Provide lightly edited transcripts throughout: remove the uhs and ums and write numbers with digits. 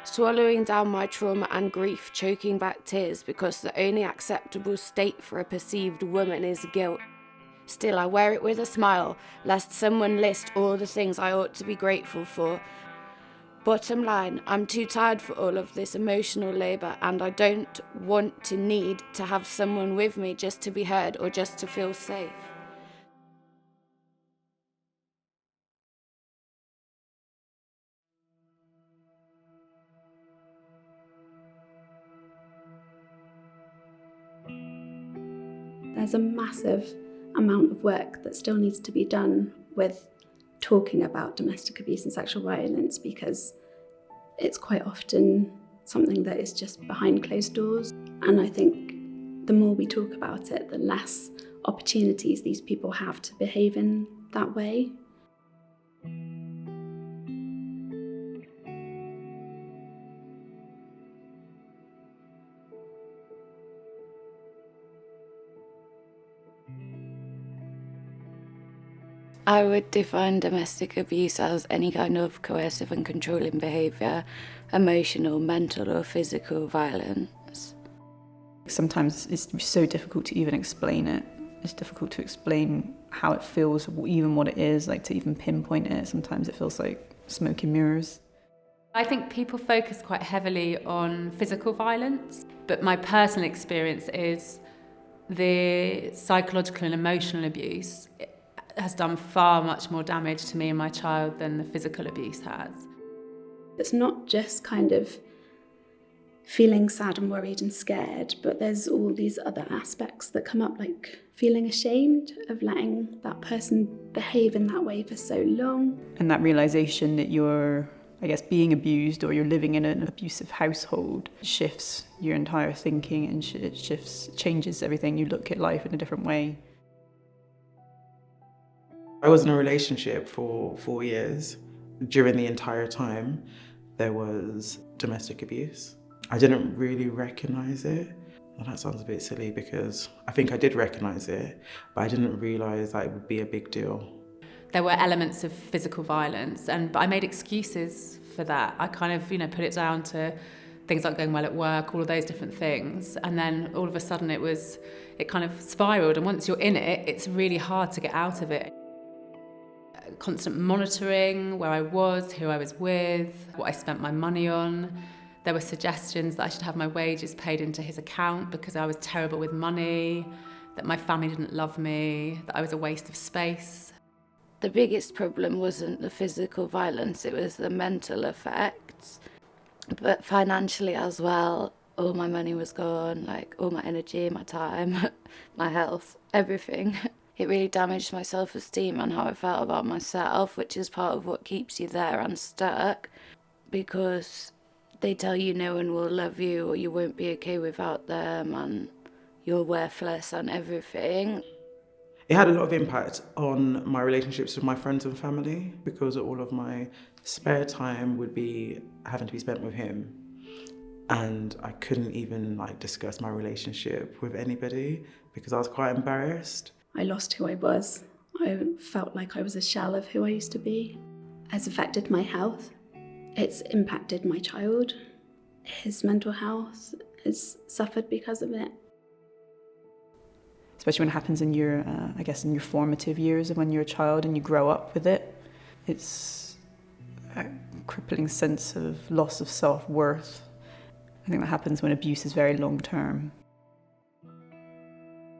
swallowing down my trauma and grief, choking back tears because the only acceptable state for a perceived woman is guilt. Still, I wear it with a smile, lest someone list all the things I ought to be grateful for. Bottom line, I'm too tired for all of this emotional labour, and I don't want to need to have someone with me just to be heard or just to feel safe. There's a massive amount of work that still needs to be done with talking about domestic abuse and sexual violence, because it's quite often something that is just behind closed doors. And I think the more we talk about it, the less opportunities these people have to behave in that way. I would define domestic abuse as any kind of coercive and controlling behaviour, emotional, mental or physical violence. Sometimes it's so difficult to even explain it. It's difficult to explain how it feels, even what it is, like to even pinpoint it. Sometimes it feels like smoke and mirrors. I think people focus quite heavily on physical violence, but my personal experience is the psychological and emotional abuse has done far much more damage to me and my child than the physical abuse has. It's not just kind of feeling sad and worried and scared, but there's all these other aspects that come up, like feeling ashamed of letting that person behave in that way for so long. And that realisation that you're, I guess, being abused or you're living in an abusive household shifts your entire thinking and changes everything. You look at life in a different way. I was in a relationship for 4 years. During the entire time, there was domestic abuse. I didn't really recognise it. Well, that sounds a bit silly because I think I did recognise it, but I didn't realise that it would be a big deal. There were elements of physical violence, but I made excuses for that. I kind of, put it down to things like going well at work, all of those different things. And then all of a sudden it kind of spiraled. And once you're in it, it's really hard to get out of it. Constant monitoring, where I was, who I was with, what I spent my money on. There were suggestions that I should have my wages paid into his account because I was terrible with money, that my family didn't love me, that I was a waste of space. The biggest problem wasn't the physical violence, it was the mental effects. But financially as well, all my money was gone, like all my energy, my time, my health, everything. It really damaged my self-esteem and how I felt about myself, which is part of what keeps you there and stuck, because they tell you no one will love you or you won't be okay without them and you're worthless and everything. It had a lot of impact on my relationships with my friends and family because all of my spare time would be having to be spent with him. And I couldn't even discuss my relationship with anybody because I was quite embarrassed. I lost who I was. I felt like I was a shell of who I used to be. It's affected my health. It's impacted my child. His mental health has suffered because of it. Especially when it happens in your, in your formative years of when you're a child and you grow up with it. It's a crippling sense of loss of self-worth. I think that happens when abuse is very long-term.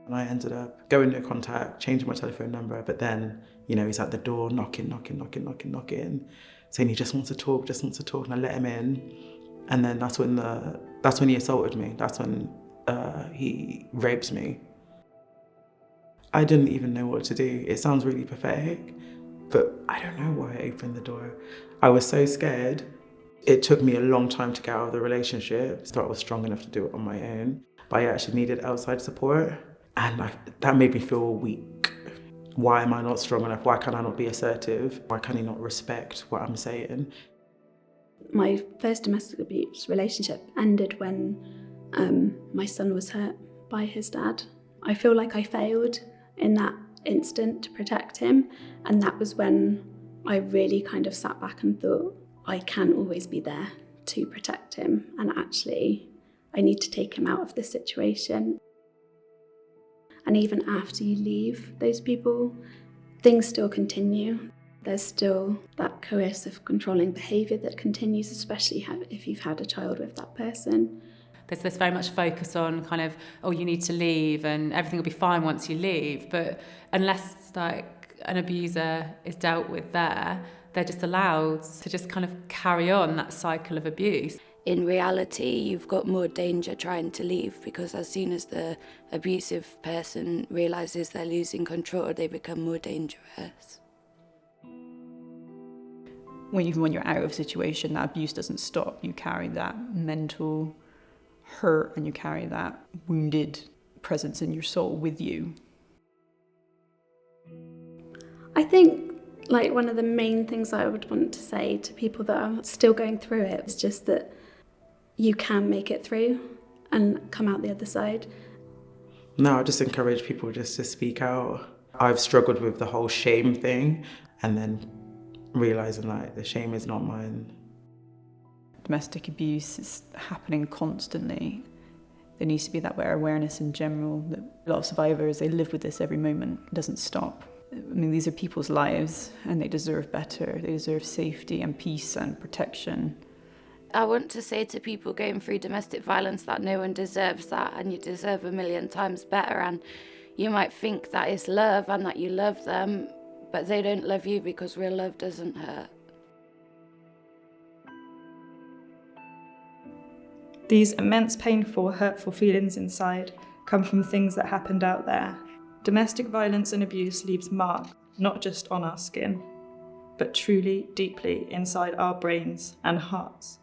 And I ended up going to contact, changing my telephone number, but then, he's at the door knocking, saying he just wants to talk, and I let him in. And then that's when he assaulted me. That's when he raped me. I didn't even know what to do. It sounds really pathetic, but I don't know why I opened the door. I was so scared. It took me a long time to get out of the relationship. I thought I was strong enough to do it on my own, but I actually needed outside support. And that made me feel weak. Why am I not strong enough? Why can I not be assertive? Why can he not respect what I'm saying? My first domestic abuse relationship ended when my son was hurt by his dad. I feel like I failed in that instant to protect him. And that was when I really kind of sat back and thought, I can't always be there to protect him, and actually I need to take him out of this situation. And even after you leave those people, things still continue. There's still that coercive, controlling behaviour that continues, especially if you've had a child with that person. There's this very much focus on kind of, oh, you need to leave and everything will be fine once you leave. But unless like an abuser is dealt with there, they're just allowed to just kind of carry on that cycle of abuse. In reality, you've got more danger trying to leave, because as soon as the abusive person realises they're losing control, they become more dangerous. Even when you're out of a situation, that abuse doesn't stop. You carry that mental hurt and you carry that wounded presence in your soul with you. I think like one of the main things I would want to say to people that are still going through it is just that you can make it through and come out the other side. No, I just encourage people just to speak out. I've struggled with the whole shame thing, and then realising like the shame is not mine. Domestic abuse is happening constantly. There needs to be that awareness in general that a lot of survivors, they live with this every moment. It doesn't stop. I mean, these are people's lives and they deserve better. They deserve safety and peace and protection. I want to say to people going through domestic violence that no one deserves that, and you deserve 1,000,000 times better. And you might think that is love and that you love them, but they don't love you, because real love doesn't hurt. These immense, painful, hurtful feelings inside come from things that happened out there. Domestic violence and abuse leaves marks, not just on our skin, but truly, deeply inside our brains and hearts.